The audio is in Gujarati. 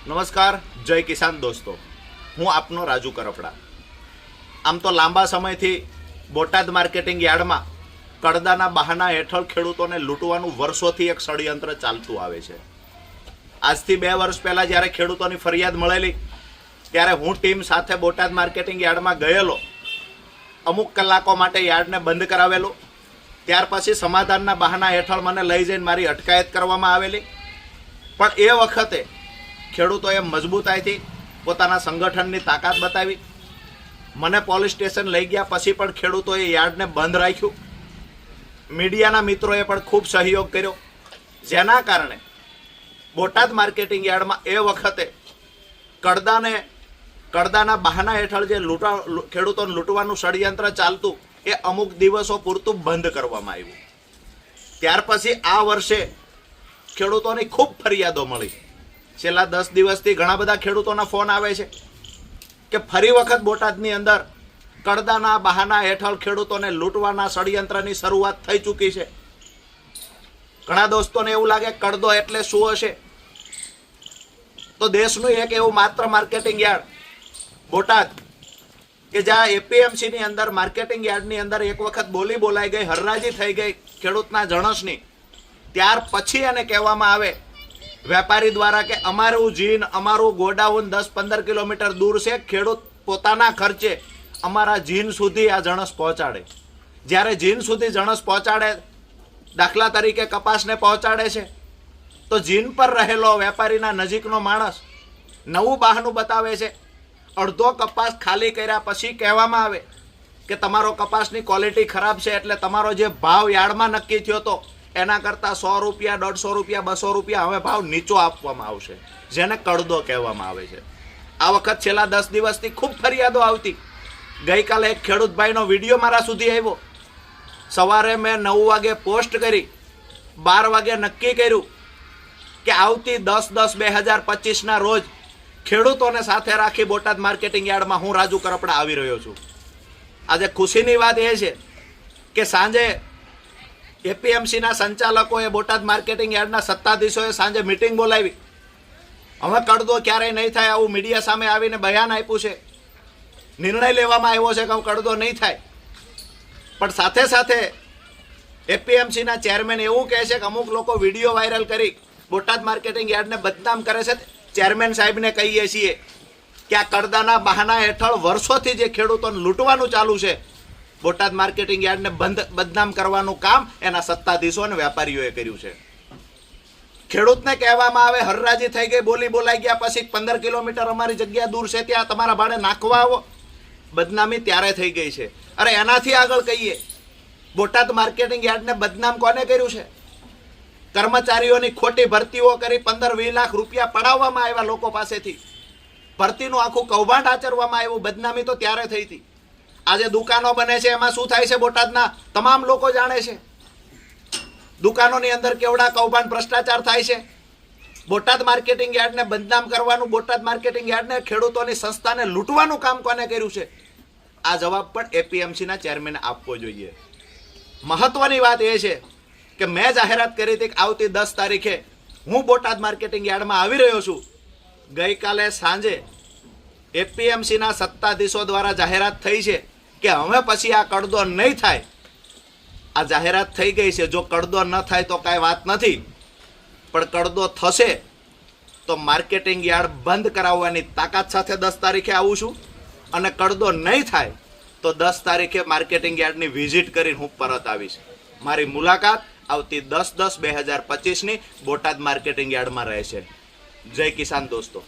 નમસ્કાર, જય કિસાન દોસ્તો. હું આપનો રાજુ કરપડા. આમ તો લાંબા સમયથી બોટાદ માર્કેટિંગ યાર્ડમાં કડદાના બહાના હેઠળ ખેડૂતોને લૂંટવાનું વર્ષોથી એક ષડયંત્ર ચાલતું આવે છે. આજથી 2 વર્ષ પહેલાં જ્યારે ખેડૂતોની ફરિયાદ મળેલી ત્યારે હું ટીમ સાથે બોટાદ માર્કેટિંગ યાર્ડમાં ગયેલો. અમુક કલાકો માટે યાર્ડને બંધ કરાવેલું. ત્યાર પછી સમાધાનના બહાના હેઠળ મને લઈ જઈને મારી અટકાયત કરવામાં આવેલી. પણ એ વખતે ખેડૂતોએ મજબૂતાઈથી પોતાના સંગઠનની તાકાત બતાવી. મને પોલીસ સ્ટેશન લઈ ગયા પછી પણ ખેડૂતોએ યાર્ડને બંધ રાખ્યું. મીડિયાના મિત્રોએ પણ ખૂબ સહયોગ કર્યો, જેના કારણે બોટાદ માર્કેટિંગ યાર્ડમાં એ વખતે કડદાના બહાના હેઠળ જે ખેડૂતોને લૂંટવાનું ષડયંત્ર ચાલતું એ અમુક દિવસો પૂરતું બંધ કરવામાં આવ્યું. ત્યાર પછી આ વર્ષે ખેડૂતોની ખૂબ ફરિયાદો મળી. છેલ્લા 10 દિવસથી ઘણા બધા ખેડૂતોના ફોન આવે છે કે ફરી વખત બોટાદની અંદર કડદાના બહાના હેઠળ ખેડૂતોને લૂંટવાના ષડયંત્રની શરૂઆત થઈ ચૂકી છે. ઘણા દોસ્તોને એવું લાગે કડદો એટલે શું હશે, તો દેશનું એક એવું માત્ર માર્કેટિંગ યાર્ડ બોટાદ કે જ્યાં એપીએમસીની અંદર માર્કેટિંગ યાર્ડની અંદર એક વખત બોલી બોલાઈ ગઈ, હરરાજી થઈ ગઈ ખેડૂતના જણસની, ત્યાર પછી એને કહેવામાં આવે વેપારી દ્વારા કે અમારું જીન, અમારું ગોડાઉન 10-15 કિલોમીટર દૂર છે, ખેડૂત પોતાના ખર્ચે અમારા જીન સુધી આ જણસ પહોંચાડે. જ્યારે જીન સુધી જણસ પહોંચાડે, દાખલા તરીકે કપાસને પહોંચાડે છે, તો જીન પર રહેલો વેપારીના નજીકનો માણસ નવું બહાનું બતાવે છે. અડધો કપાસ ખાલી કર્યા પછી કહેવામાં આવે કે તમારો કપાસની ક્વોલિટી ખરાબ છે, એટલે તમારો જે ભાવ યાર્ડમાં નક્કી થયો હતો એના કરતાં 100 રૂપિયા, 150 રૂપિયા, 200 રૂપિયા હવે ભાવ નીચો આપવામાં આવશે, જેને કડદો કહેવામાં આવે છે. આ વખત છેલ્લા 10 દિવસથી ખૂબ ફરિયાદો આવતી. ગઈકાલે એક ખેડૂત ભાઈનો વિડીયો મારા સુધી આવ્યો. સવારે મેં 9 વાગે પોસ્ટ કરી, 12 વાગે નક્કી કર્યું કે આવતી 10/10/2025ના રોજ ખેડૂતોને સાથે રાખી બોટાદ માર્કેટિંગ યાર્ડમાં હું રાજુ કરપડા આવી રહ્યો છું. આજે ખુશીની વાત એ છે કે સાંજે એપીએમસીના સંચાલકોએ બોટાદ માર્કેટિંગ યાર્ડના સત્તાધીશોએ સાંજે મિટિંગ બોલાવી. હવે કડદો ક્યારેય નહીં થાય આવું મીડિયા સામે આવીને બયાન આપ્યું છે. નિર્ણય લેવામાં આવ્યો છે કે કડદો નહીં થાય. પણ સાથે સાથે એપીએમસીના ચેરમેન એવું કહે છે કે અમુક લોકો વિડીયો વાયરલ કરી બોટાદ માર્કેટિંગ યાર્ડને બદનામ કરે છે. ચેરમેન સાહેબને કહીએ છીએ કે આ કડદાના બહાના હેઠળ વર્ષોથી જે ખેડૂતોને લૂંટવાનું ચાલુ છે, બોટાદ માર્કેટિંગ યાર્ડને બદનામ કરવાનું કામ એના સત્તાધીશો અને વેપારીઓએ કર્યું છે. ખેડૂતને કહેવામાં આવે હરરાજી થઈ ગઈ, બોલી બોલાઈ ગયા પછી 15 કિલોમીટર અમારી જગ્યા દૂર છે, ત્યાં તમારા ભાડે નાખવા આવો. બદનામી ત્યારે થઈ ગઈ છે. અરે એનાથી આગળ કહીએ, બોટાદ માર્કેટિંગ યાર્ડને બદનામ કોને કર્યું છે? કર્મચારીઓની ખોટી ભરતીઓ કરી 15-20 લાખ રૂપિયા પડાવવામાં આવ્યા લોકો પાસેથી. ભરતીનું આખું કૌભાંડ આચરવામાં આવ્યું. બદનામી તો ત્યારે થઈ હતી. આજે દુકાનો બને છે, એમાં શું થાય છે બોટાદના તમામ લોકો જાણે છે. દુકાનોની અંદર કેવડા કૌભાંડ, ભ્રષ્ટાચાર થાય છે. બોટાદ માર્કેટિંગ યાર્ડને બદનામ કરવાનું, બોટાદ માર્કેટિંગ યાર્ડને ખેડૂતોની સંસ્થાને લૂંટવાનું કામ કોને કર્યું છે? આ જવાબ પણ એપીએમસીના ચેરમેને આપવો જોઈએ. મહત્વની વાત એ છે કે મેં જાહેરાત કરી હતી કે આવતી 10 તારીખે હું બોટાદ માર્કેટિંગ યાર્ડમાં આવી રહ્યો છું. ગઈકાલે સાંજે એપીએમસીના સત્તાધીશો દ્વારા જાહેરાત થઈ છે કે હવે પછી આ કડદો નહીં થાય. આ જાહેરાત થઈ ગઈ છે. જો કડદો ન થાય તો કાંઈ વાત નથી, પણ કડદો થશે તો માર્કેટિંગ યાર્ડ બંધ કરાવવાની તાકાત સાથે 10 તારીખે આવું છું. અને કડદો નહીં થાય તો 10 તારીખે માર્કેટિંગ યાર્ડની વિઝિટ કરીને હું પરત આવીશ. મારી મુલાકાત આવતી 10/10/2025ની બોટાદ માર્કેટિંગ યાર્ડમાં રહેશે. જય કિસાન દોસ્તો.